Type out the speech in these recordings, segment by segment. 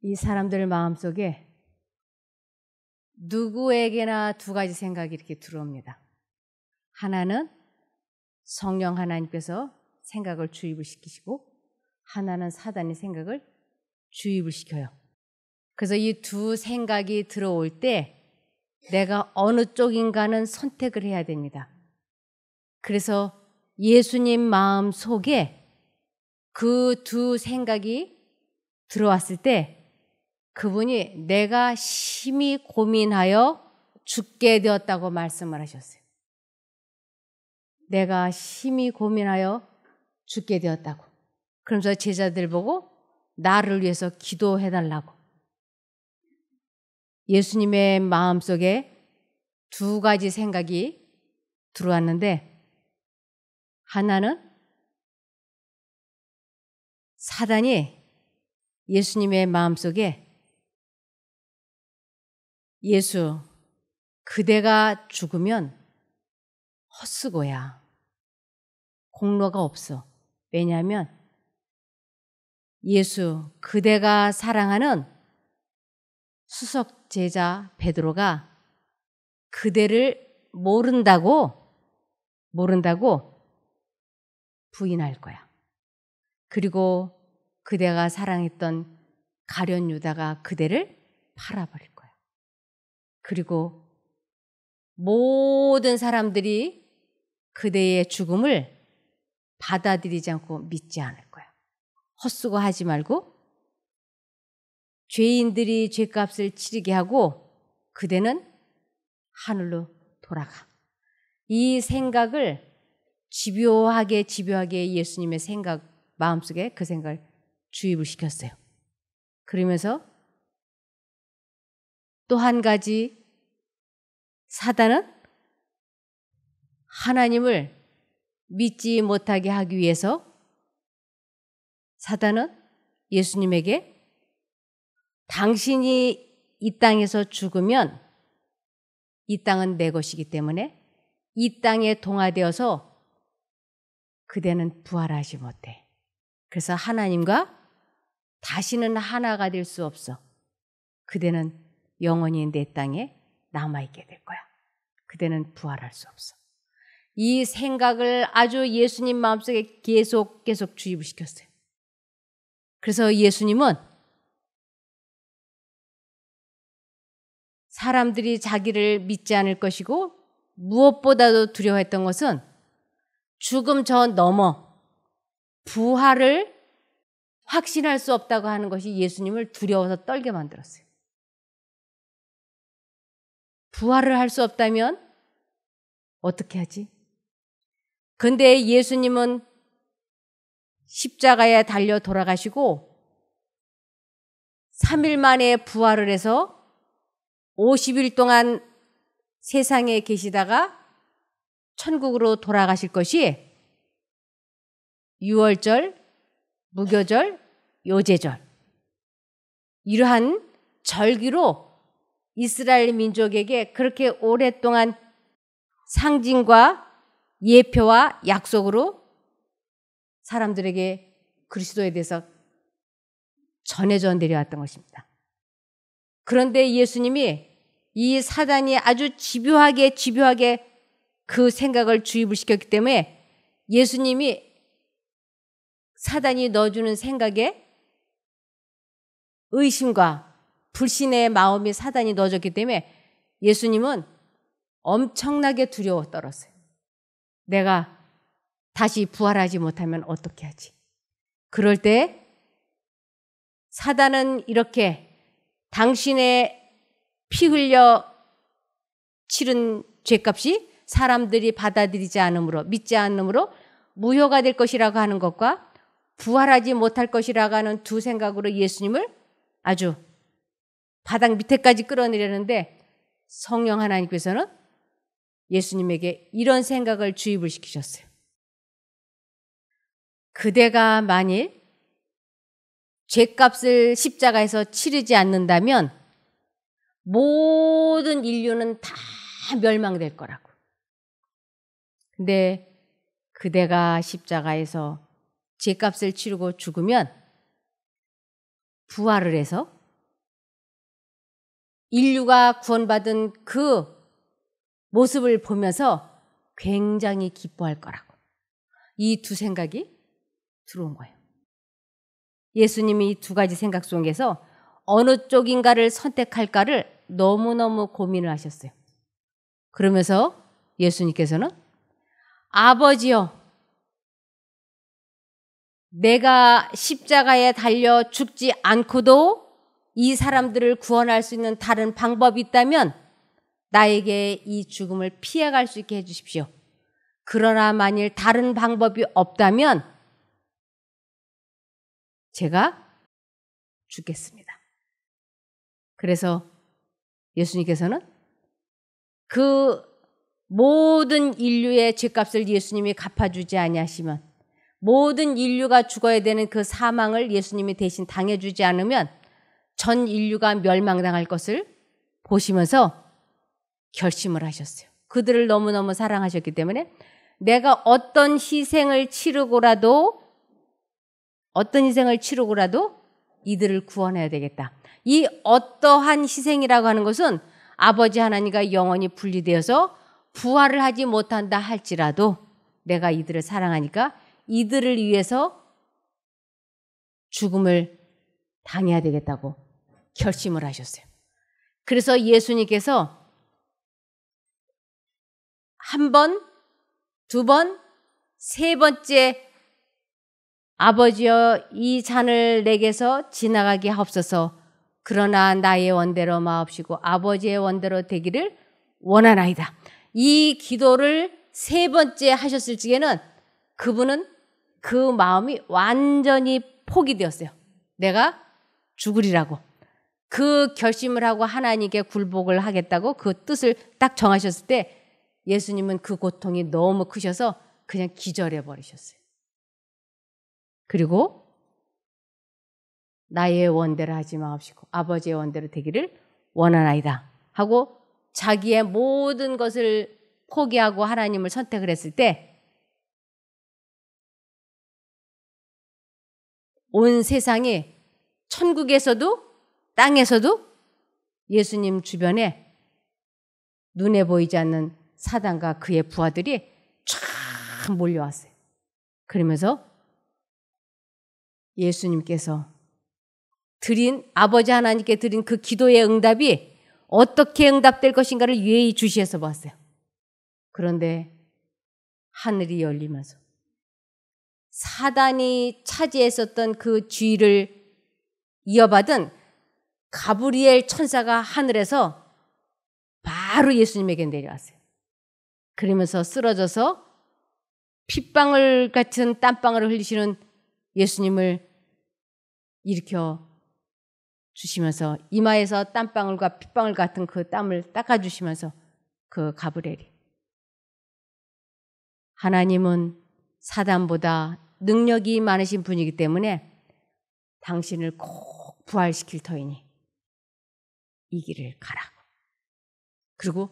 이 사람들 마음속에 누구에게나 두 가지 생각이 이렇게 들어옵니다. 하나는 성령 하나님께서 생각을 주입을 시키시고, 하나는 사단이 생각을 주입을 시켜요. 그래서 이 두 생각이 들어올 때 내가 어느 쪽인가는 선택을 해야 됩니다. 그래서 예수님 마음 속에 그 두 생각이 들어왔을 때 그분이 내가 심히 고민하여 죽게 되었다고 말씀을 하셨어요. 내가 심히 고민하여 죽게 되었다고. 그러면서 제자들 보고 나를 위해서 기도해달라고. 예수님의 마음속에 두 가지 생각이 들어왔는데, 하나는 사단이 예수님의 마음속에 예수, 그대가 죽으면 헛수고야. 공로가 없어. 왜냐하면 예수, 그대가 사랑하는 수석 제자 베드로가 그대를 모른다고 부인할 거야. 그리고 그대가 사랑했던 가룟 유다가 그대를 팔아버릴 거야. 그리고 모든 사람들이 그대의 죽음을 받아들이지 않고 믿지 않을 거야. 헛수고하지 말고 죄인들이 죄값을 치르게 하고 그대는 하늘로 돌아가. 이 생각을 집요하게 예수님의 생각, 마음속에 그 생각을 주입을 시켰어요. 그러면서 또 한 가지, 사단은 하나님을 믿지 못하게 하기 위해서 사단은 예수님에게 당신이 이 땅에서 죽으면 이 땅은 내 것이기 때문에 이 땅에 동화되어서 그대는 부활하지 못해. 그래서 하나님과 다시는 하나가 될 수 없어. 그대는 영원히 내 땅에 남아있게 될 거야. 그대는 부활할 수 없어. 이 생각을 아주 예수님 마음속에 계속 주입을 시켰어요. 그래서 예수님은 사람들이 자기를 믿지 않을 것이고 무엇보다도 두려워했던 것은 죽음 저 넘어 부활을 확신할 수 없다고 하는 것이 예수님을 두려워서 떨게 만들었어요. 부활을 할 수 없다면 어떻게 하지? 근데 예수님은 십자가에 달려 돌아가시고 3일 만에 부활을 해서 50일 동안 세상에 계시다가 천국으로 돌아가실 것이 유월절, 무교절, 요제절, 이러한 절기로 이스라엘 민족에게 그렇게 오랫동안 상징과 예표와 약속으로 사람들에게 그리스도에 대해서 전해져 내려왔던 것입니다. 그런데 예수님이 이 사단이 아주 집요하게 그 생각을 주입을 시켰기 때문에 예수님이 사단이 넣어주는 생각에 의심과 불신의 마음이 사단이 넣어줬기 때문에 예수님은 엄청나게 두려워 떨었어요. 내가 다시 부활하지 못하면 어떻게 하지? 그럴 때 사단은 이렇게 당신의 피 흘려 치른 죄값이 사람들이 받아들이지 않으므로, 믿지 않으므로 무효가 될 것이라고 하는 것과 부활하지 못할 것이라고 하는 두 생각으로 예수님을 아주 바닥 밑에까지 끌어내렸는데 성령 하나님께서는 예수님에게 이런 생각을 주입을 시키셨어요. 그대가 만일 죄값을 십자가에서 치르지 않는다면 모든 인류는 다 멸망될 거라고. 근데 그대가 십자가에서 죄값을 치르고 죽으면 부활을 해서 인류가 구원받은 그 모습을 보면서 굉장히 기뻐할 거라고. 이 두 생각이 들어온 거예요. 예수님이 이 두 가지 생각 속에서 어느 쪽인가를 선택할까를 너무너무 고민을 하셨어요. 그러면서 예수님께서는 아버지여, 내가 십자가에 달려 죽지 않고도 이 사람들을 구원할 수 있는 다른 방법이 있다면 나에게 이 죽음을 피해갈 수 있게 해주십시오. 그러나 만일 다른 방법이 없다면 제가 죽겠습니다. 그래서 예수님께서는 그 모든 인류의 죄값을 예수님이 갚아주지 아니하시면, 모든 인류가 죽어야 되는 그 사망을 예수님이 대신 당해주지 않으면 전 인류가 멸망당할 것을 보시면서 결심을 하셨어요. 그들을 너무너무 사랑하셨기 때문에 내가 어떤 희생을 치르고라도 이들을 구원해야 되겠다. 이 어떠한 희생이라고 하는 것은 아버지 하나님과 영원히 분리되어서 부활을 하지 못한다 할지라도 내가 이들을 사랑하니까 이들을 위해서 죽음을 당해야 되겠다고 결심을 하셨어요. 그래서 예수님께서 한 번, 두 번, 세 번째 아버지여 이 잔을 내게서 지나가게 하옵소서. 그러나 나의 원대로 마옵시고 아버지의 원대로 되기를 원하나이다. 이 기도를 세 번째 하셨을 적에는 그분은 그 마음이 완전히 포기되었어요. 내가 죽으리라고. 그 결심을 하고 하나님께 굴복을 하겠다고 그 뜻을 딱 정하셨을 때 예수님은 그 고통이 너무 크셔서 그냥 기절해 버리셨어요. 그리고 나의 원대로 하지 마옵시고 아버지의 원대로 되기를 원하나이다 하고 자기의 모든 것을 포기하고 하나님을 선택을 했을 때 온 세상이 천국에서도 땅에서도 예수님 주변에 눈에 보이지 않는 사단과 그의 부하들이 쫙 몰려왔어요. 그러면서 예수님께서 드린 아버지 하나님께 드린 그 기도의 응답이 어떻게 응답될 것인가를 예의주시해서 봤어요. 그런데 하늘이 열리면서 사단이 차지했었던 그 쥐를 이어받은 가브리엘 천사가 하늘에서 바로 예수님에게 내려왔어요. 그러면서 쓰러져서 핏방울 같은 땀방울을 흘리시는 예수님을 일으켜 주시면서 이마에서 땀방울과 핏방울 같은 그 땀을 닦아주시면서 그 가브리엘이 하나님은 사단보다 능력이 많으신 분이기 때문에 당신을 꼭 부활시킬 터이니 이 길을 가라고. 그리고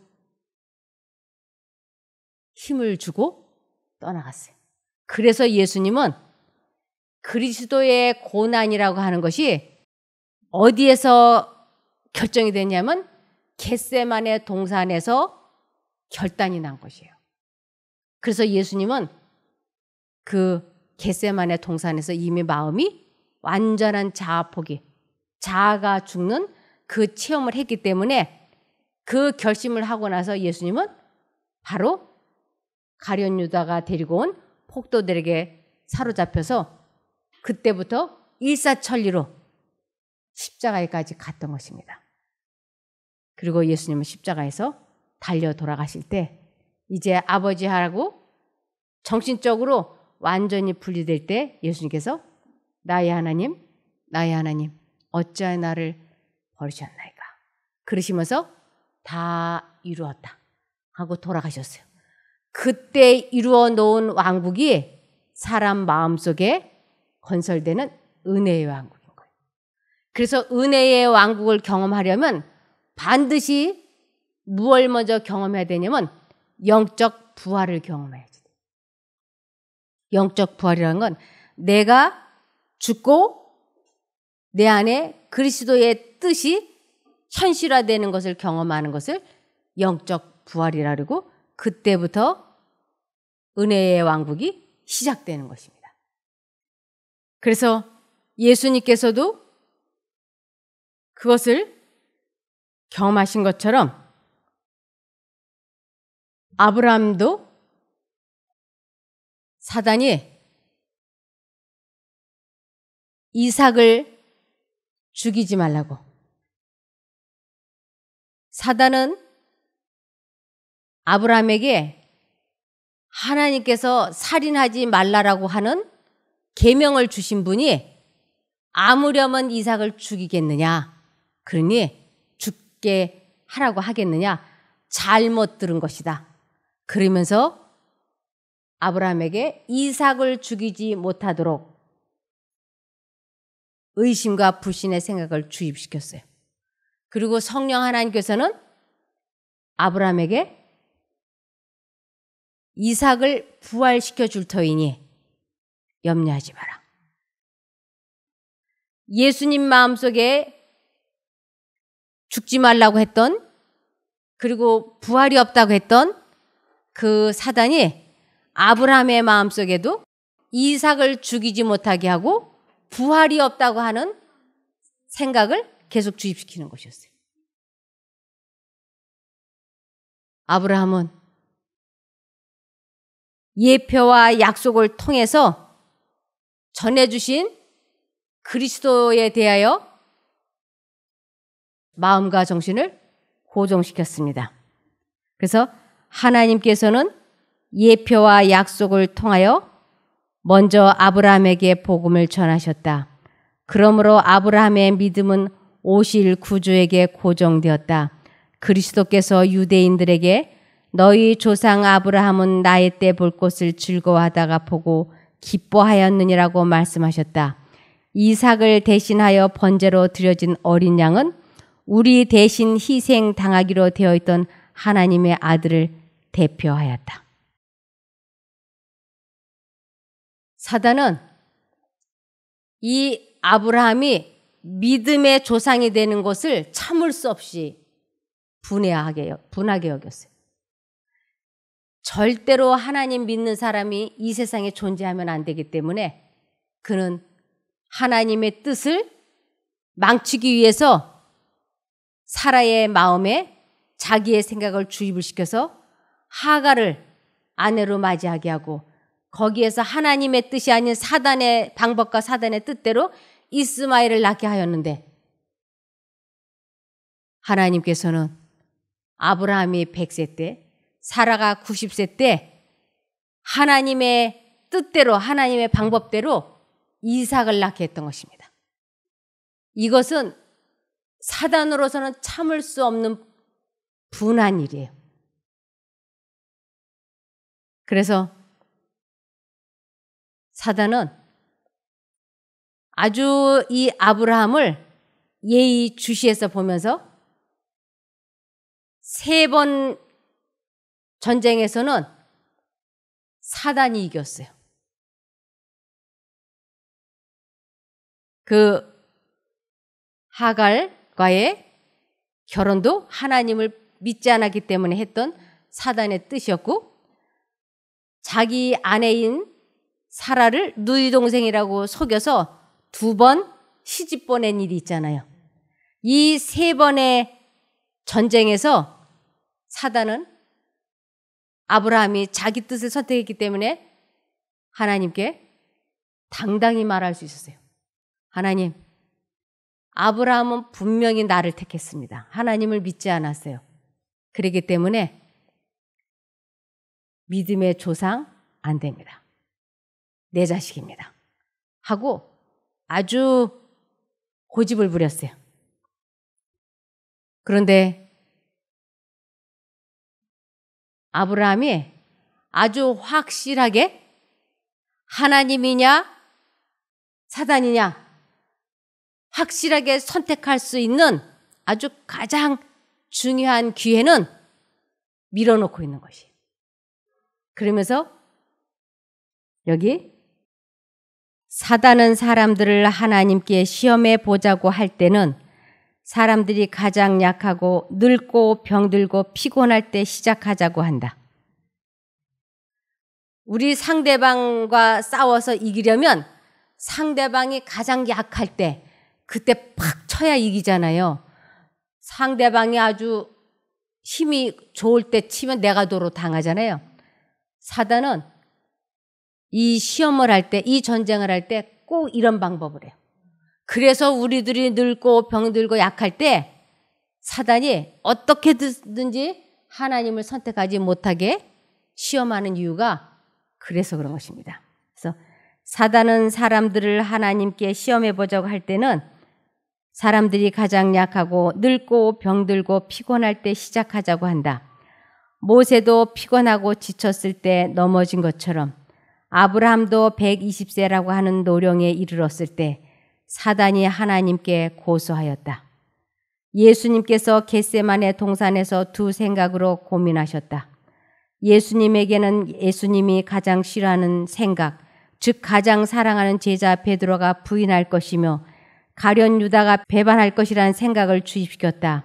힘을 주고 떠나갔어요. 그래서 예수님은 그리스도의 고난이라고 하는 것이 어디에서 결정이 됐냐면 겟세마네 동산에서 결단이 난 것이에요. 그래서 예수님은 그 겟세마네 동산에서 이미 마음이 완전한 자아 포기, 자아가 죽는 그 체험을 했기 때문에 그 결심을 하고 나서 예수님은 바로 가룟 유다가 데리고 온 폭도들에게 사로잡혀서 그때부터 일사천리로 십자가에까지 갔던 것입니다. 그리고 예수님은 십자가에서 달려 돌아가실 때 이제 아버지하고 정신적으로 완전히 분리될 때 예수님께서 나의 하나님, 나의 하나님, 어찌하여 나를 버리셨나이까. 그러시면서 다 이루었다 하고 돌아가셨어요. 그때 이루어 놓은 왕국이 사람 마음속에 건설되는 은혜의 왕국인 거예요. 그래서 은혜의 왕국을 경험하려면 반드시 무엇을 먼저 경험해야 되냐면 영적 부활을 경험해야지. 영적 부활이라는 건 내가 죽고 내 안에 그리스도의 뜻이 현실화되는 것을 경험하는 것을 영적 부활이라 그러고 그때부터 은혜의 왕국이 시작되는 것입니다. 그래서 예수님께서도 그것을 경험하신 것처럼 아브라함도 사단이 이삭을 죽이지 말라고, 사단은 아브라함에게 하나님께서 살인하지 말라라고 하는 계명을 주신 분이 아무려면 이삭을 죽이겠느냐, 그러니 죽게 하라고 하겠느냐, 잘못 들은 것이다. 그러면서 아브라함에게 이삭을 죽이지 못하도록 의심과 불신의 생각을 주입시켰어요. 그리고 성령 하나님께서는 아브라함에게 이삭을 부활시켜 줄 터이니 염려하지 마라. 예수님 마음속에 죽지 말라고 했던, 그리고 부활이 없다고 했던 그 사단이 아브라함의 마음속에도 이삭을 죽이지 못하게 하고 부활이 없다고 하는 생각을 계속 주입시키는 것이었어요. 아브라함은 예표와 약속을 통해서 전해주신 그리스도에 대하여 마음과 정신을 고정시켰습니다. 그래서 하나님께서는 예표와 약속을 통하여 먼저 아브라함에게 복음을 전하셨다. 그러므로 아브라함의 믿음은 오실 구주에게 고정되었다. 그리스도께서 유대인들에게 너희 조상 아브라함은 나의 때 볼 것을 즐거워하다가 보고 기뻐하였느니라고 말씀하셨다. 이삭을 대신하여 번제로 드려진 어린 양은 우리 대신 희생 당하기로 되어 있던 하나님의 아들을 대표하였다. 사단은 이 아브라함이 믿음의 조상이 되는 것을 참을 수 없이 분하게 여겼어요. 절대로 하나님 믿는 사람이 이 세상에 존재하면 안 되기 때문에 그는 하나님의 뜻을 망치기 위해서 사라의 마음에 자기의 생각을 주입을 시켜서 하갈을 아내로 맞이하게 하고, 거기에서 하나님의 뜻이 아닌 사단의 방법과 사단의 뜻대로 이스마엘을 낳게 하였는데, 하나님께서는 아브라함이 100세 때, 사라가 90세 때 하나님의 뜻대로, 하나님의 방법대로 이삭을 낳게 했던 것입니다. 이것은 사단으로서는 참을 수 없는 분한 일이에요. 그래서 사단은 아주 이 아브라함을 예의주시해서 보면서 3번 전쟁에서는 사단이 이겼어요. 그 하갈과의 결혼도 하나님을 믿지 않았기 때문에 했던 사단의 뜻이었고, 자기 아내인 사라를 누이 동생이라고 속여서 2번 시집 보낸 일이 있잖아요. 이 3번의 전쟁에서 사단은 아브라함이 자기 뜻을 선택했기 때문에 하나님께 당당히 말할 수 있었어요. 하나님, 아브라함은 분명히 나를 택했습니다. 하나님을 믿지 않았어요. 그렇기 때문에 믿음의 조상 안 됩니다. 내 자식입니다. 하고 아주 고집을 부렸어요. 그런데 아브라함이 아주 확실하게 하나님이냐 사단이냐 확실하게 선택할 수 있는 아주 가장 중요한 기회는 밀어놓고 있는 것이에요. 그러면서 여기 사단은 사람들을 하나님께 시험해 보자고 할 때는 사람들이 가장 약하고 늙고 병들고 피곤할 때 시작하자고 한다. 우리 상대방과 싸워서 이기려면 상대방이 가장 약할 때 그때 팍 쳐야 이기잖아요. 상대방이 아주 힘이 좋을 때 치면 내가 도로 당하잖아요. 사단은 이 시험을 할 때, 이 전쟁을 할 때 꼭 이런 방법을 해요. 그래서 우리들이 늙고 병들고 약할 때 사단이 어떻게든지 하나님을 선택하지 못하게 시험하는 이유가 그래서 그런 것입니다. 그래서 사단은 사람들을 하나님께 시험해 보자고 할 때는 사람들이 가장 약하고 늙고 병들고 피곤할 때 시작하자고 한다. 모세도 피곤하고 지쳤을 때 넘어진 것처럼 아브라함도 120세라고 하는 노령에 이르렀을 때 사단이 하나님께 고소하였다. 예수님께서 겟세마네 동산에서 두 생각으로 고민하셨다. 예수님에게는 예수님이 가장 싫어하는 생각, 즉 가장 사랑하는 제자 베드로가 부인할 것이며 가룟 유다가 배반할 것이라는 생각을 주입시켰다.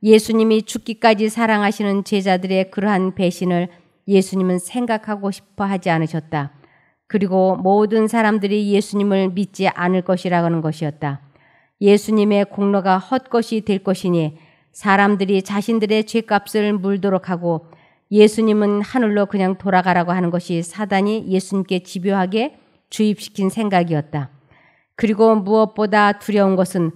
예수님이 죽기까지 사랑하시는 제자들의 그러한 배신을 예수님은 생각하고 싶어 하지 않으셨다. 그리고 모든 사람들이 예수님을 믿지 않을 것이라는 것이었다. 예수님의 공로가 헛것이 될 것이니 사람들이 자신들의 죄값을 물도록 하고 예수님은 하늘로 그냥 돌아가라고 하는 것이 사단이 예수님께 집요하게 주입시킨 생각이었다. 그리고 무엇보다 두려운 것은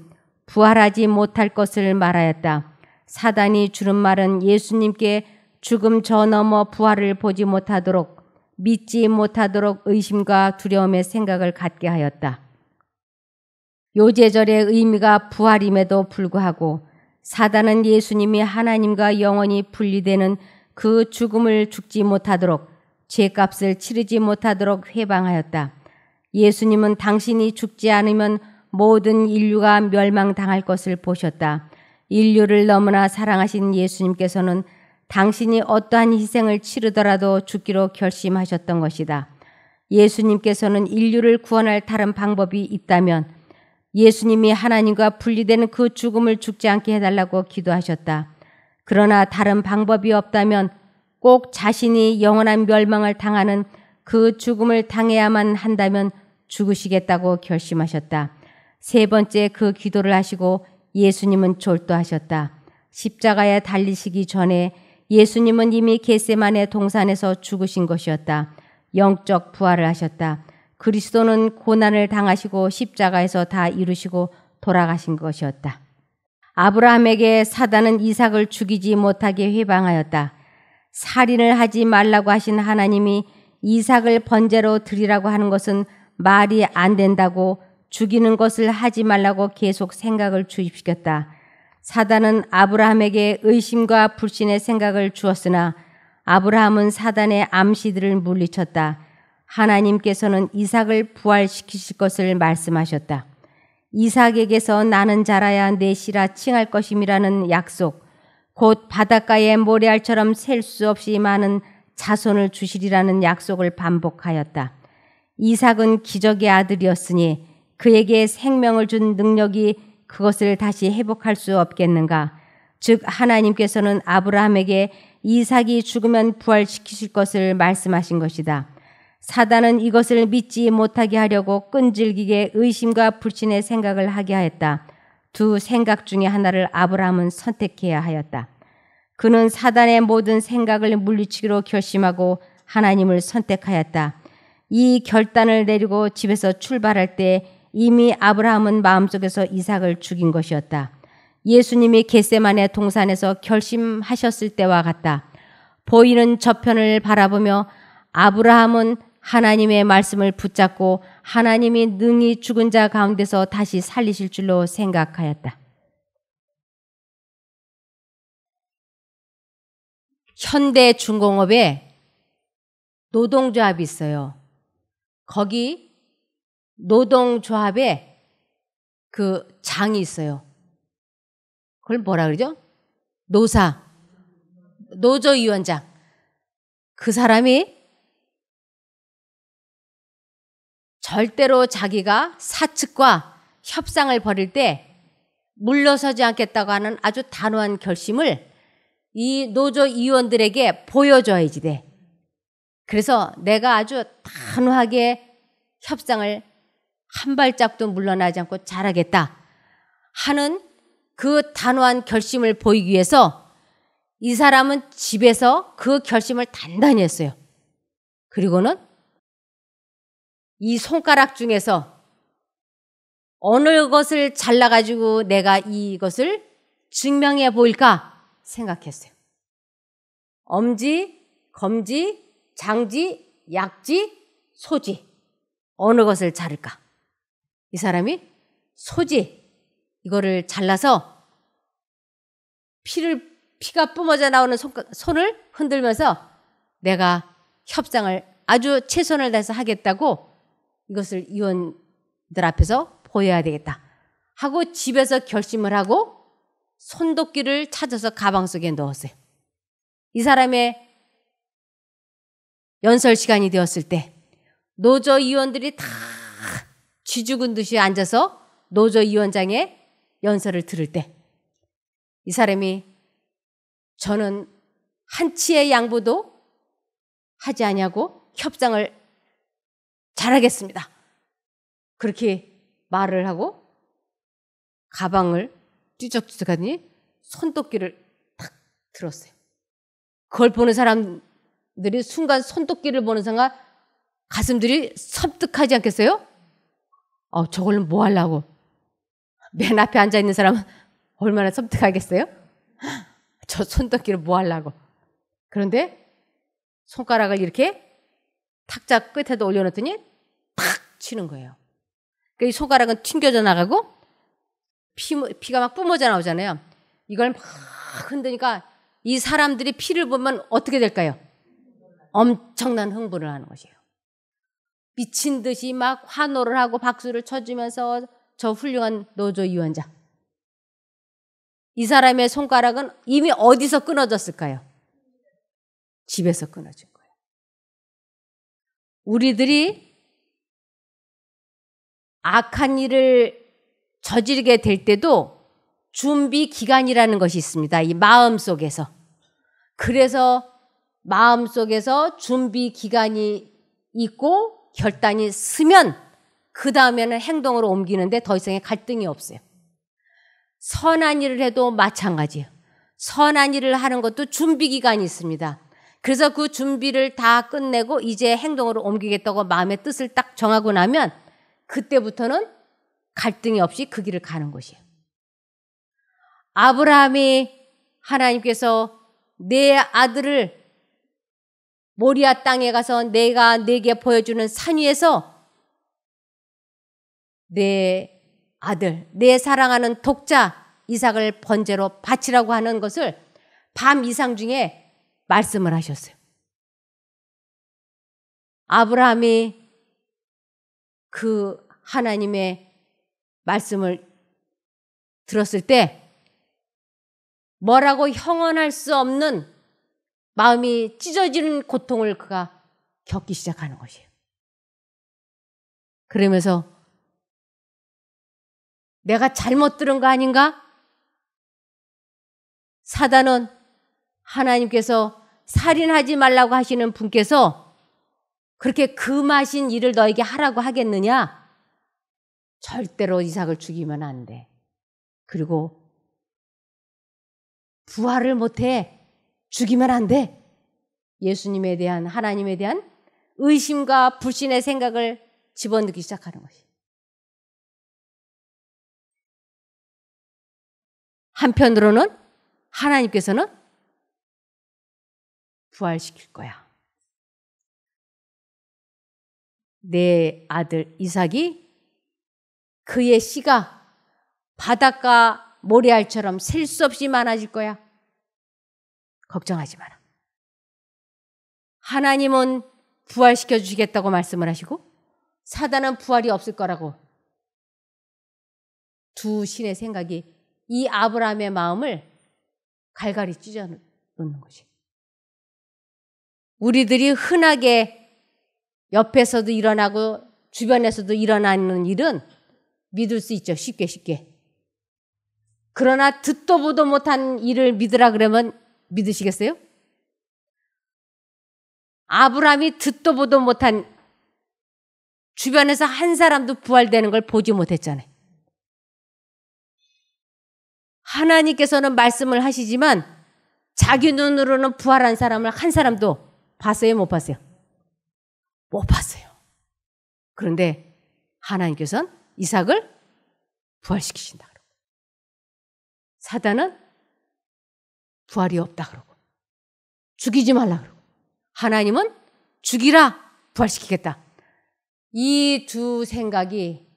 부활하지 못할 것을 말하였다. 사단이 주는 말은 예수님께 죽음 저 너머 부활을 보지 못하도록 믿지 못하도록 의심과 두려움의 생각을 갖게 하였다. 요제절의 의미가 부활임에도 불구하고 사단은 예수님이 하나님과 영원히 분리되는 그 죽음을 죽지 못하도록 죄값을 치르지 못하도록 회방하였다. 예수님은 당신이 죽지 않으면 모든 인류가 멸망당할 것을 보셨다. 인류를 너무나 사랑하신 예수님께서는 당신이 어떠한 희생을 치르더라도 죽기로 결심하셨던 것이다. 예수님께서는 인류를 구원할 다른 방법이 있다면 예수님이 하나님과 분리되는 그 죽음을 죽지 않게 해달라고 기도하셨다. 그러나 다른 방법이 없다면 꼭 자신이 영원한 멸망을 당하는 그 죽음을 당해야만 한다면 죽으시겠다고 결심하셨다. 세 번째 그 기도를 하시고 예수님은 졸도하셨다. 십자가에 달리시기 전에 예수님은 이미 겟세마네 동산에서 죽으신 것이었다. 영적 부활을 하셨다. 그리스도는 고난을 당하시고 십자가에서 다 이루시고 돌아가신 것이었다. 아브라함에게 사단은 이삭을 죽이지 못하게 회방하였다. 살인을 하지 말라고 하신 하나님이 이삭을 번제로 드리라고 하는 것은 말이 안 된다고 죽이는 것을 하지 말라고 계속 생각을 주입시켰다. 사단은 아브라함에게 의심과 불신의 생각을 주었으나 아브라함은 사단의 암시들을 물리쳤다. 하나님께서는 이삭을 부활시키실 것을 말씀하셨다. 이삭에게서 나는 자라야 내 씨라 칭할 것임이라는 약속, 곧 바닷가의 모래알처럼 셀 수 없이 많은 자손을 주시리라는 약속을 반복하였다. 이삭은 기적의 아들이었으니 그에게 생명을 준 능력이 그것을 다시 회복할 수 없겠는가? 즉 하나님께서는 아브라함에게 이삭이 죽으면 부활시키실 것을 말씀하신 것이다. 사단은 이것을 믿지 못하게 하려고 끈질기게 의심과 불신의 생각을 하게 하였다. 두 생각 중에 하나를 아브라함은 선택해야 하였다. 그는 사단의 모든 생각을 물리치기로 결심하고 하나님을 선택하였다. 이 결단을 내리고 집에서 출발할 때 이미 아브라함은 마음속에서 이삭을 죽인 것이었다. 예수님이 겟세마네 동산에서 결심하셨을 때와 같다. 보이는 저편을 바라보며 아브라함은 하나님의 말씀을 붙잡고 하나님이 능히 죽은 자 가운데서 다시 살리실 줄로 생각하였다. 현대 중공업에 노동조합이 있어요. 거기 노동조합에 그 장이 있어요. 그걸 뭐라 그러죠? 노조위원장. 그 사람이 절대로 자기가 사측과 협상을 벌일 때 물러서지 않겠다고 하는 아주 단호한 결심을 이 노조 위원들에게 보여줘야지 돼. 그래서 내가 아주 단호하게 협상을 한 발짝도 물러나지 않고 잘하겠다 하는 그 단호한 결심을 보이기 위해서 이 사람은 집에서 그 결심을 단단히 했어요. 그리고는 이 손가락 중에서 어느 것을 잘라가지고 내가 이것을 증명해 보일까 생각했어요. 엄지, 검지, 장지, 약지, 소지. 어느 것을 자를까? 이 사람이 소지, 이거를 잘라서 피가 뿜어져 나오는 손을 흔들면서 내가 협상을 아주 최선을 다해서 하겠다고 이것을 위원들 앞에서 보여야 되겠다 하고 집에서 결심을 하고 손도끼를 찾아서 가방 속에 넣었어요. 이 사람의 연설 시간이 되었을 때 노조 위원들이 다 쥐죽은 듯이 앉아서 노조 위원장의 연설을 들을 때 이 사람이 저는 한치의 양보도 하지 아니하고 협상을 잘하겠습니다. 그렇게 말을 하고 가방을 뒤적뒤적 하더니 손도끼를 탁 들었어요. 그걸 보는 사람들이 순간 손도끼를 보는 순간 가슴들이 섬뜩하지 않겠어요? 저걸로 뭐 하려고? 맨 앞에 앉아있는 사람은 얼마나 섬뜩하겠어요? 저 손도끼를 뭐 하려고? 그런데 손가락을 이렇게 탁자 끝에다 올려놓더니 탁 치는 거예요. 이 손가락은 튕겨져 나가고 피가 막 뿜어져 나오잖아요. 이걸 막 흔드니까 이 사람들이 피를 보면 어떻게 될까요? 엄청난 흥분을 하는 것이에요. 미친 듯이 막 환호를 하고 박수를 쳐주면서 저 훌륭한 노조 위원장. 이 사람의 손가락은 이미 어디서 끊어졌을까요? 집에서 끊어진 거예요. 우리들이 악한 일을 저지르게 될 때도 준비 기간이라는 것이 있습니다. 이 마음 속에서. 그래서 마음 속에서 준비 기간이 있고 결단이 서면 그 다음에는 행동으로 옮기는데 더 이상의 갈등이 없어요. 선한 일을 해도 마찬가지예요. 선한 일을 하는 것도 준비 기간이 있습니다. 그래서 그 준비를 다 끝내고 이제 행동으로 옮기겠다고 마음의 뜻을 딱 정하고 나면 그때부터는 갈등이 없이 그 길을 가는 것이에요. 아브라함이 하나님께서 내 아들을 모리아 땅에 가서 내가 네게 보여주는 산 위에서 내 아들, 내 사랑하는 독자 이삭을 번제로 바치라고 하는 것을 밤 이상 중에 말씀을 하셨어요. 아브라함이 그 하나님의 말씀을 들었을 때 뭐라고 형언할 수 없는 마음이 찢어지는 고통을 그가 겪기 시작하는 것이에요. 그러면서 내가 잘못 들은 거 아닌가? 사단은 하나님께서 살인하지 말라고 하시는 분께서 그렇게 금하신 일을 너에게 하라고 하겠느냐? 절대로 이삭을 죽이면 안 돼. 그리고 부활을 못해. 죽이면 안 돼. 예수님에 대한, 하나님에 대한 의심과 불신의 생각을 집어넣기 시작하는 것이에요. 한편으로는 하나님께서는 부활시킬 거야. 내 아들 이삭이 그의 씨가 바닷가 모래알처럼 셀 수 없이 많아질 거야. 걱정하지 마라. 하나님은 부활시켜 주시겠다고 말씀을 하시고 사단은 부활이 없을 거라고. 두 신의 생각이 이 아브라함의 마음을 갈갈이 찢어 놓는 거지. 우리들이 흔하게 옆에서도 일어나고 주변에서도 일어나는 일은 믿을 수 있죠. 쉽게. 그러나 듣도 보도 못한 일을 믿으라 그러면 믿으시겠어요? 아브라함이 듣도 보도 못한, 주변에서 한 사람도 부활되는 걸 보지 못했잖아요. 하나님께서는 말씀을 하시지만 자기 눈으로는 부활한 사람을 한 사람도 봤어요? 못 봤어요? 못 봤어요. 그런데 하나님께서는 이삭을 부활시키신다 그러고, 사단은 부활이 없다 그러고, 죽이지 말라 그러고, 하나님은 죽이라, 부활시키겠다. 이 두 생각이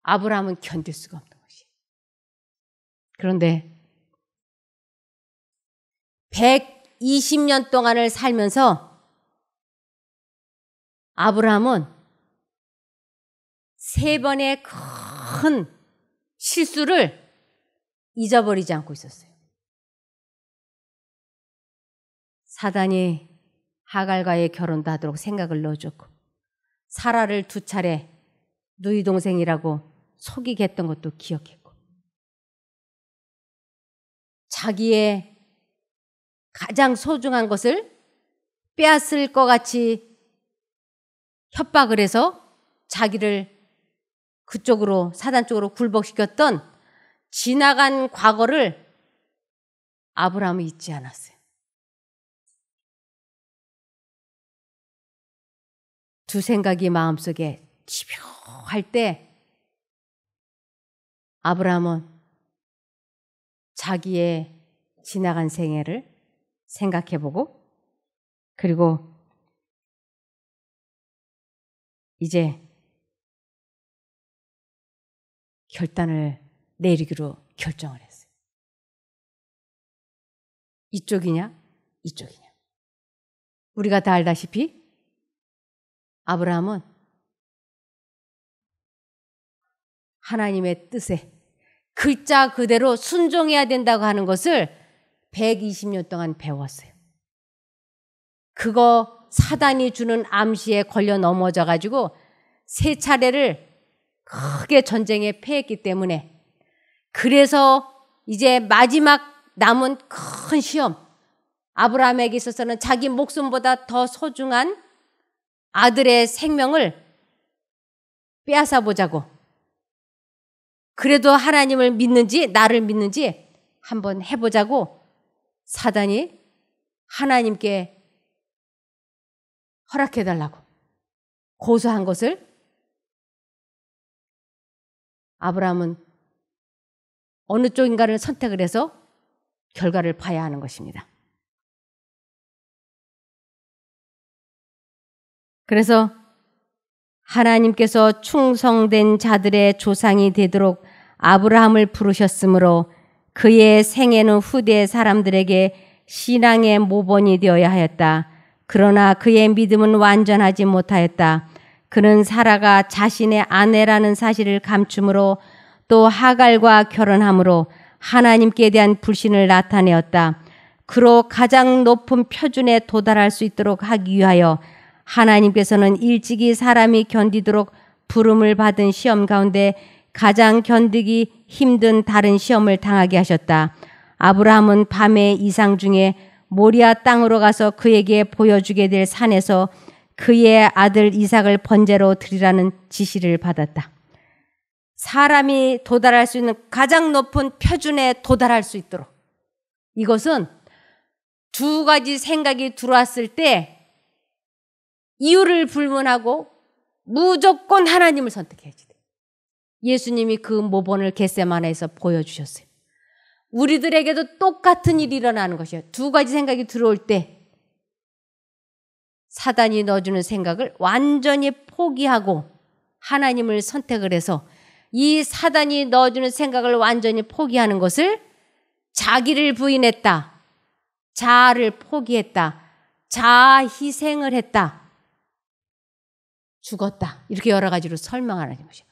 아브라함은 견딜 수가 없는 것이에요. 그런데 120년 동안을 살면서 아브라함은 3번의 큰 실수를 잊어버리지 않고 있었어요. 사단이 하갈과의 결혼도 하도록 생각을 넣어줬고, 사라를 2차례 누이 동생이라고 속이게 했던 것도 기억했고, 자기의 가장 소중한 것을 빼앗을 것 같이 협박을 해서 자기를 그쪽으로, 사단 쪽으로 굴복시켰던 지나간 과거를 아브라함은 잊지 않았어요. 두 생각이 마음속에 집요할 때 아브라함은 자기의 지나간 생애를 생각해보고, 그리고 이제 결단을 내리기로 결정을 했어요. 이쪽이냐 이쪽이냐. 우리가 다 알다시피 아브라함은 하나님의 뜻에 글자 그대로 순종해야 된다고 하는 것을 120년 동안 배웠어요. 그거 사단이 주는 암시에 걸려 넘어져 가지고 3차례를 크게 전쟁에 패했기 때문에, 그래서 이제 마지막 남은 큰 시험, 아브라함에게 있어서는 자기 목숨보다 더 소중한 아들의 생명을 빼앗아 보자고, 그래도 하나님을 믿는지 나를 믿는지 한번 해보자고 사단이 하나님께 허락해달라고 고소한 것을 아브라함은 어느 쪽인가를 선택을 해서 결과를 봐야 하는 것입니다. 그래서 하나님께서 충성된 자들의 조상이 되도록 아브라함을 부르셨으므로 그의 생애는 후대 사람들에게 신앙의 모본이 되어야 하였다. 그러나 그의 믿음은 완전하지 못하였다. 그는 사라가 자신의 아내라는 사실을 감춤으로 또 하갈과 결혼함으로 하나님께 대한 불신을 나타내었다. 그로 가장 높은 표준에 도달할 수 있도록 하기 위하여 하나님께서는 일찍이 사람이 견디도록 부름을 받은 시험 가운데 가장 견디기 힘든 다른 시험을 당하게 하셨다. 아브라함은 밤의 이상 중에 모리아 땅으로 가서 그에게 보여주게 될 산에서 그의 아들 이삭을 번제로 드리라는 지시를 받았다. 사람이 도달할 수 있는 가장 높은 표준에 도달할 수 있도록, 이것은 2가지 생각이 들어왔을 때 이유를 불문하고 무조건 하나님을 선택해야지 돼. 예수님이 그 모본을 겟세마네에서 보여주셨어요. 우리들에게도 똑같은 일이 일어나는 것이에요. 2가지 생각이 들어올 때 사단이 넣어주는 생각을 완전히 포기하고 하나님을 선택을 해서, 이 사단이 넣어주는 생각을 완전히 포기하는 것을 자기를 부인했다, 자아를 포기했다, 자아 희생을 했다, 죽었다, 이렇게 여러 가지로 설명하는 것이에요.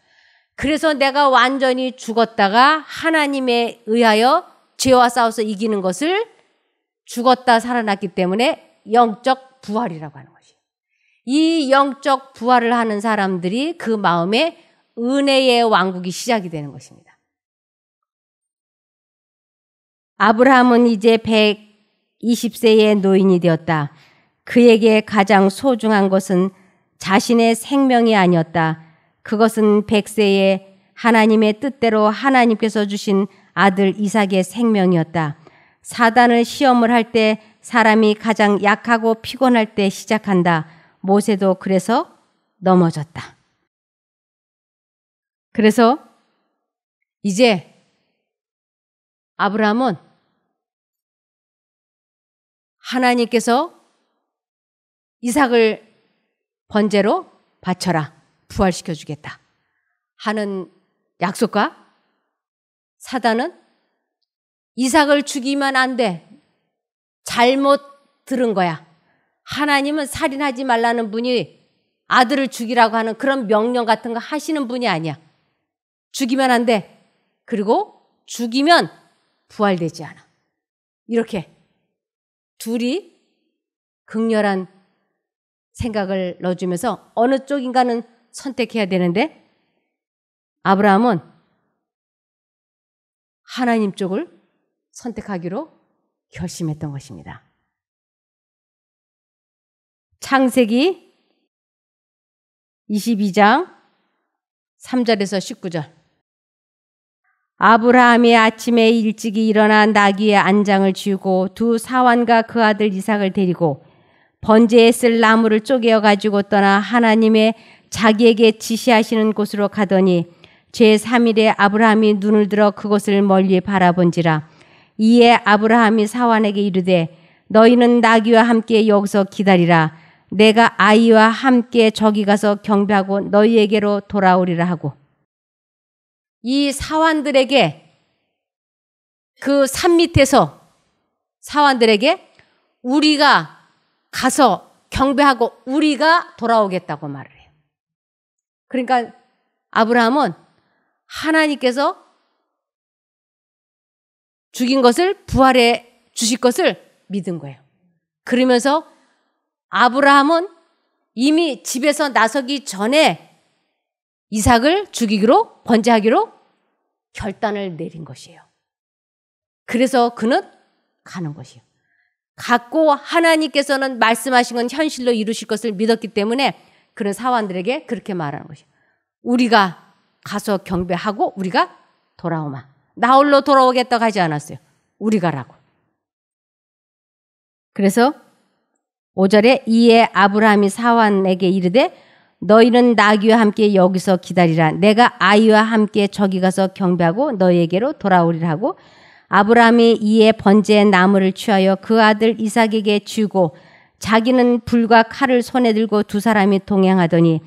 그래서 내가 완전히 죽었다가 하나님에 의하여 죄와 싸워서 이기는 것을 죽었다 살아났기 때문에 영적 부활이라고 하는 것이에요. 이 영적 부활을 하는 사람들이 그 마음에 은혜의 왕국이 시작이 되는 것입니다. 아브라함은 이제 120세의 노인이 되었다. 그에게 가장 소중한 것은 자신의 생명이 아니었다. 그것은 100세에 하나님의 뜻대로 하나님께서 주신 아들 이삭의 생명이었다. 사단을 시험을 할 때 사람이 가장 약하고 피곤할 때 시작한다. 모세도 그래서 넘어졌다. 그래서 이제 아브라함은 하나님께서 이삭을 번제로 바쳐라, 부활시켜 주겠다 하는 약속과 사단은 이삭을 죽이면 안 돼, 잘못 들은 거야. 하나님은 살인하지 말라는 분이 아들을 죽이라고 하는 그런 명령 같은 거 하시는 분이 아니야. 죽이면 안 돼. 그리고 죽이면 부활되지 않아. 이렇게 둘이 극렬한 생각을 넣어주면서 어느 쪽인가는 선택해야 되는데 아브라함은 하나님 쪽을 선택하기로 결심했던 것입니다. 창세기 22장 3절에서 19절. 아브라함이 아침에 일찍이 일어나 나귀의 안장을 지우고 두 사환과 그 아들 이삭을 데리고 번제에 쓸 나무를 쪼개어 가지고 떠나 하나님의 자기에게 지시하시는 곳으로 가더니 제3일에 아브라함이 눈을 들어 그곳을 멀리 바라본지라. 이에 아브라함이 사환에게 이르되 너희는 나귀와 함께 여기서 기다리라. 내가 아이와 함께 저기 가서 경배하고 너희에게로 돌아오리라 하고. 이 사환들에게 그 산 밑에서 사환들에게 우리가 가서 경배하고 우리가 돌아오겠다고 말을 해요. 그러니까 아브라함은 하나님께서 죽인 것을 부활해 주실 것을 믿은 거예요. 그러면서 아브라함은 이미 집에서 나서기 전에 이삭을 죽이기로 번제하기로 결단을 내린 것이에요. 그래서 그는 가는 것이에요. 갔고 하나님께서는 말씀하신 건 현실로 이루실 것을 믿었기 때문에 그런 사환들에게 그렇게 말하는 것이에요. 우리가 가서 경배하고 우리가 돌아오마. 나 홀로 돌아오겠다고 하지 않았어요. 우리 가라고. 그래서 5절에 이에 아브라함이 사환에게 이르되 너희는 나귀와 함께 여기서 기다리라. 내가 아이와 함께 저기 가서 경배하고 너희에게로 돌아오리라 하고 아브라함이 이에 번제의 나무를 취하여 그 아들 이삭에게 주고 자기는 불과 칼을 손에 들고 두 사람이 동행하더니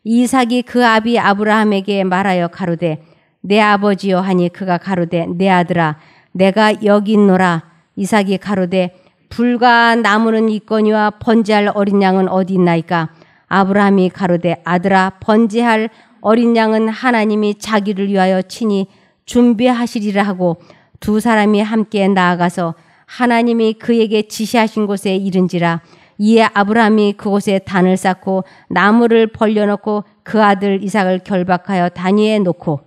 이삭이 그 아비 아브라함에게 말하여 가로되 내 아버지여 하니 그가 가로되 내 아들아 내가 여기 있노라. 이삭이 가로되 불과 나무는 있거니와 번제할 어린 양은 어디 있나이까. 아브라함이 가로되 아들아 번제할 어린 양은 하나님이 자기를 위하여 친히 준비하시리라 하고 두 사람이 함께 나아가서 하나님이 그에게 지시하신 곳에 이른지라. 이에 아브라함이 그곳에 단을 쌓고 나무를 벌려놓고 그 아들 이삭을 결박하여 단위에 놓고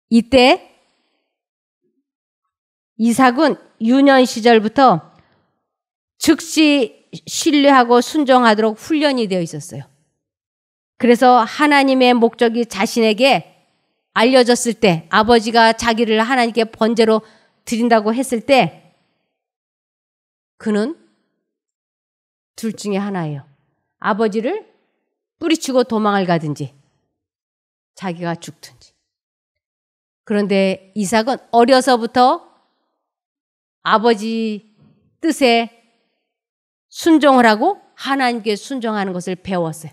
이때 이삭은 유년 시절부터 즉시 신뢰하고 순종하도록 훈련이 되어 있었어요. 그래서 하나님의 목적이 자신에게 알려졌을 때 아버지가 자기를 하나님께 번제로 드린다고 했을 때 그는 둘 중에 하나예요. 아버지를 뿌리치고 도망을 가든지 자기가 죽든지. 그런데 이삭은 어려서부터 아버지 뜻에 순종을 하고 하나님께 순종하는 것을 배웠어요.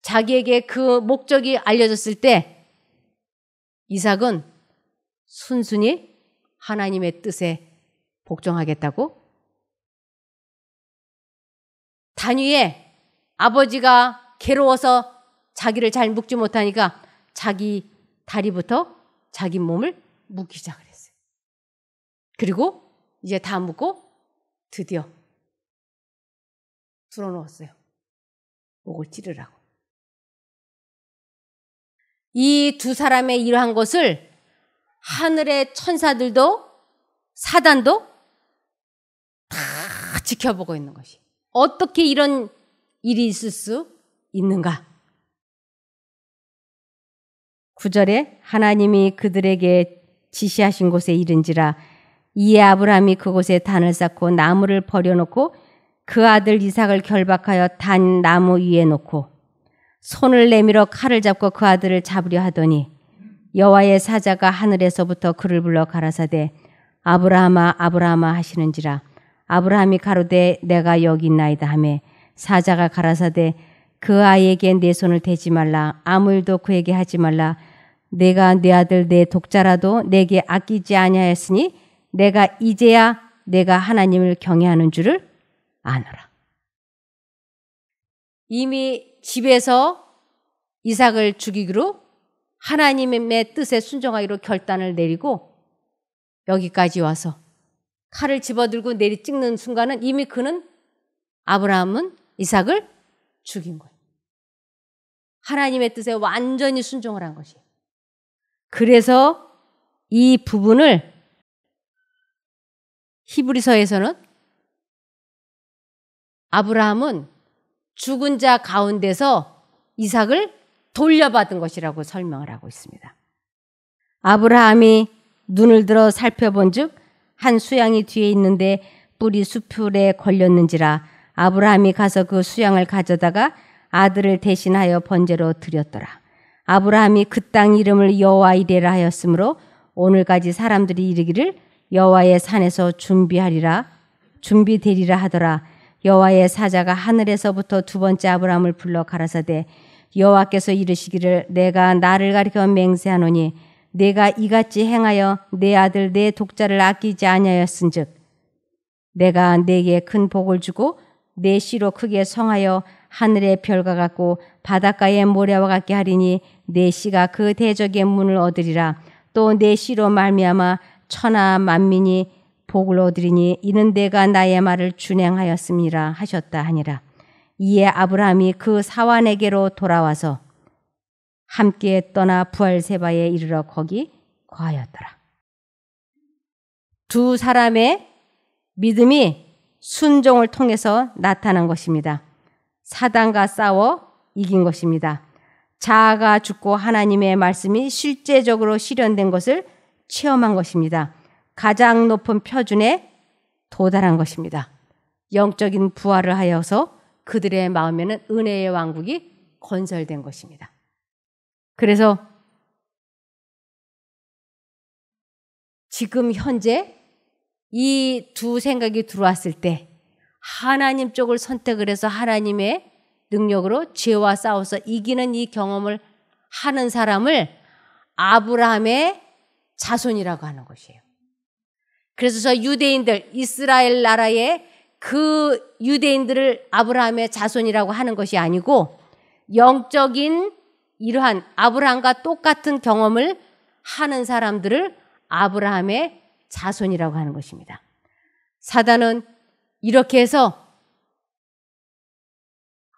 자기에게 그 목적이 알려졌을 때 이삭은 순순히 하나님의 뜻에 복종하겠다고 단위에 아버지가 괴로워서 자기를 잘 묶지 못하니까 자기 다리부터 자기 몸을 묶기 시작을 했어요. 그리고 이제 다 묶고 드디어 들어놓았어요. 목을 찌르라고. 이 두 사람의 이러한 것을 하늘의 천사들도 사단도 다 지켜보고 있는 것이. 어떻게 이런 일이 있을 수 있는가? 9절에 하나님이 그들에게 지시하신 곳에 이른지라 이에 아브라함이 그곳에 단을 쌓고 나무를 버려놓고 그 아들 이삭을 결박하여 단 나무 위에 놓고 손을 내밀어 칼을 잡고 그 아들을 잡으려 하더니 여호와의 사자가 하늘에서부터 그를 불러 가라사대 아브라함아 아브라함아 하시는지라 아브라함이 가로되 내가 여기 있나이다 하매 사자가 가라사대 그 아이에게 내 손을 대지 말라 아무 일도 그에게 하지 말라 내가 내 아들 내 독자라도 내게 아끼지 아니하였으니 내가 이제야 내가 하나님을 경외하는 줄을 아노라. 이미 집에서 이삭을 죽이기로 하나님의 뜻에 순종하기로 결단을 내리고 여기까지 와서 칼을 집어들고 내리 찍는 순간은 이미 아브라함은 이삭을 죽인 거예요. 하나님의 뜻에 완전히 순종을 한 것이에요. 그래서 이 부분을 히브리서에서는 아브라함은 죽은 자 가운데서 이삭을 돌려받은 것이라고 설명을 하고 있습니다. 아브라함이 눈을 들어 살펴본즉 한 수양이 뒤에 있는데 뿔이 수풀에 걸렸는지라 아브라함이 가서 그 수양을 가져다가 아들을 대신하여 번제로 드렸더라. 아브라함이 그 땅 이름을 여호와 이레라 하였으므로 오늘까지 사람들이 이르기를 여호와의 산에서 준비되리라 하더라. 여호와의 사자가 하늘에서부터 두 번째 아브라함을 불러 가라사대 여호와께서 이르시기를 내가 나를 가리켜 맹세하노니 내가 이같이 행하여 내 아들 내 독자를 아끼지 아니하였은즉 내가 내게 큰 복을 주고 내 씨로 크게 성하여 하늘의 별과 같고 바닷가의 모래와 같게 하리니 내 씨가 그 대적의 문을 얻으리라. 또 내 씨로 말미암아 천하 만민이 복을 얻으리니 이는 내가 나의 말을 준행하였음이라 하셨다 하니라. 이에 아브라함이 그 사환에게로 돌아와서 함께 떠나 부엘세바에 이르러 거기 거하였더라. 두 사람의 믿음이 순종을 통해서 나타난 것입니다. 사단과 싸워 이긴 것입니다. 자아가 죽고 하나님의 말씀이 실제적으로 실현된 것을 체험한 것입니다. 가장 높은 표준에 도달한 것입니다. 영적인 부활을 하여서 그들의 마음에는 은혜의 왕국이 건설된 것입니다. 그래서 지금 현재 이 두 생각이 들어왔을 때 하나님 쪽을 선택을 해서 하나님의 능력으로 죄와 싸워서 이기는 이 경험을 하는 사람을 아브라함의 자손이라고 하는 것이에요. 그래서 저 유대인들, 이스라엘 나라의 그 유대인들을 아브라함의 자손이라고 하는 것이 아니고 영적인 이러한 아브라함과 똑같은 경험을 하는 사람들을 아브라함의 자손이라고 하는 것입니다. 사단은 이렇게 해서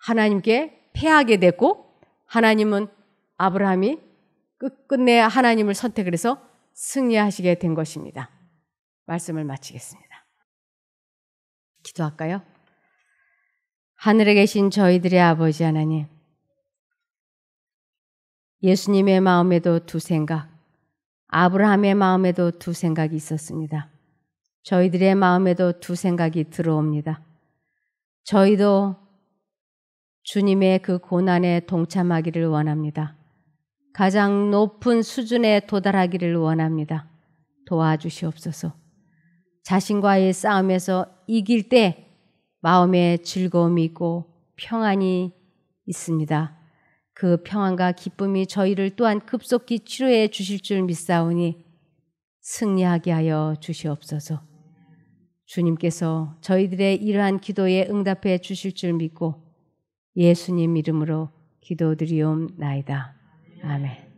하나님께 패하게 됐고 하나님은 아브라함이 끝끝내 하나님을 선택을 해서 승리하시게 된 것입니다. 말씀을 마치겠습니다. 기도할까요? 하늘에 계신 저희들의 아버지 하나님, 예수님의 마음에도 두 생각, 아브라함의 마음에도 두 생각이 있었습니다. 저희들의 마음에도 두 생각이 들어옵니다. 저희도 주님의 그 고난에 동참하기를 원합니다. 가장 높은 수준에 도달하기를 원합니다. 도와주시옵소서. 자신과의 싸움에서 이길 때 마음에 즐거움이 있고 평안이 있습니다. 그 평안과 기쁨이 저희를 또한 급속히 치료해 주실 줄 믿사오니 승리하게 하여 주시옵소서. 주님께서 저희들의 이러한 기도에 응답해 주실 줄 믿고 예수님 이름으로 기도드리옵나이다. 아멘.